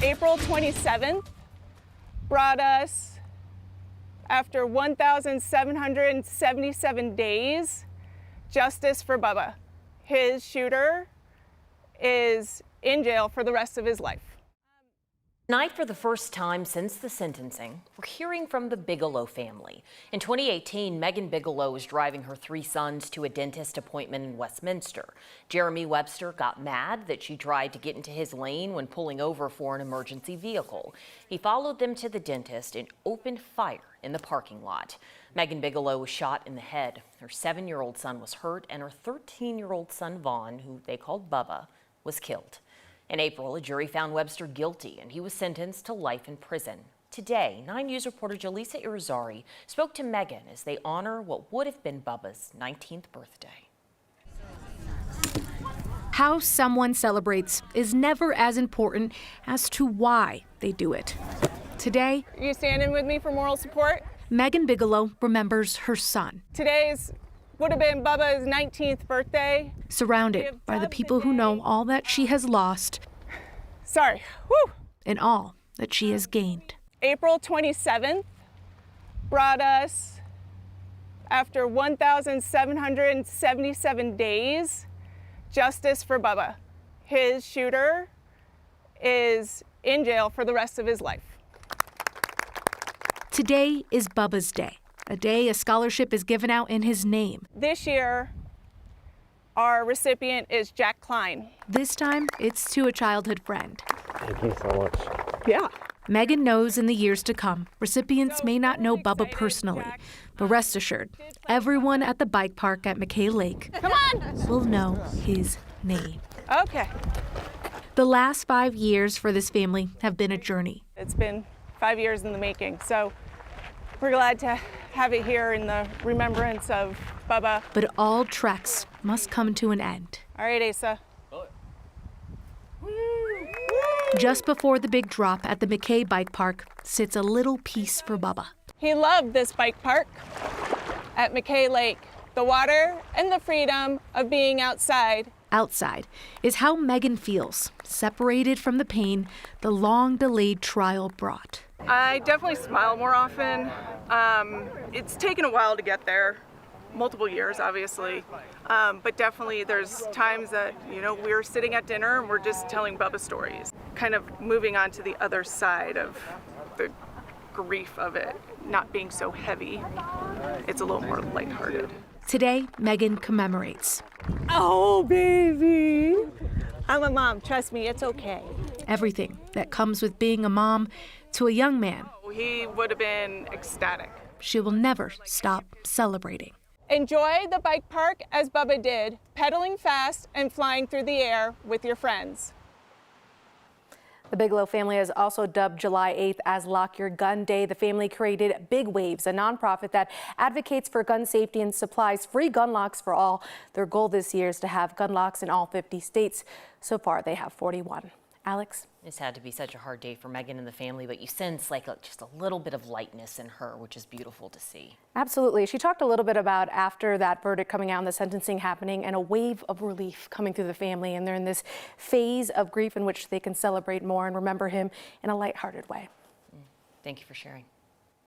April 27th brought us, after 1,777 days, justice for Bubba. His shooter is in jail for the rest of his life. Tonight, for the first time since the sentencing, we're hearing from the Bigelow family. In 2018, Megan Bigelow was driving her 3 sons to a dentist appointment in Westminster. Jeremy Webster got mad that she tried to get into his lane when pulling over for an emergency vehicle. He followed them to the dentist and opened fire in the parking lot. Megan Bigelow was shot in the head. Her 7-year-old son was hurt, and her 13-year-old son, Vaughn, who they called Bubba, was killed. In April, a jury found Webster guilty, and he was sentenced to life in prison. Today, 9 News reporter Jaleesa Irizarry spoke to Megan as they honor what would have been Bubba's 19th birthday. How someone celebrates is never as important as to why they do it. Today, Are you standing with me for moral support? Megan Bigelow remembers her son, Today's would have been Bubba's 19th birthday. surrounded by the people who know all that she has lost Sorry. Woo! and all that she has gained. April 27th brought us, after 1,777 days, justice for Bubba. His shooter is in jail for the rest of his life. Today is Bubba's day, a day a scholarship is given out in his name. This year, our recipient is Jack Klein. This time, it's to a childhood friend. Thank you so much. Yeah. Megan knows in the years to come, recipients may not know Bubba personally, but rest assured, everyone at the bike park at McKay Lake Come on! will know his name. Okay. The last 5 years for this family have been a journey. It's been 5 years in the making, so we're glad to have it here in the remembrance of Bubba. But all treks must come to an end. All right, Asa. Just before the big drop at the McKay Bike Park sits a little piece for Bubba. He loved this bike park at McKay Lake. The water and the freedom of being outside. Outside is how Megan feels, separated from the pain the long-delayed trial brought. I definitely smile more often. It's taken a while to get there, multiple years, obviously. But definitely there's times that, we're sitting at dinner and we're just telling Bubba stories, kind of moving on to the other side of the grief of it, not being so heavy. It's a little more lighthearted. Today, Megan commemorates Oh, baby. I'm a mom. Trust me, it's okay. everything that comes with being a mom to a young man He would have been ecstatic. she will never stop celebrating. Enjoy the bike park as Bubba did, pedaling fast and flying through the air with your friends. The Bigelow family has also dubbed July 8th as Lock Your Gun Day. The family created Big Waves, a nonprofit that advocates for gun safety and supplies free gun locks for all. Their goal this year is to have gun locks in all 50 states. So far, they have 41. Alex? It's had to be such a hard day for Megan and the family, but you sense just a little bit of lightness in her, which is beautiful to see. Absolutely. She talked a little bit about after that verdict coming out and the sentencing happening and a wave of relief coming through the family. And they're in this phase of grief in which they can celebrate more and remember him in a lighthearted way. Thank you for sharing.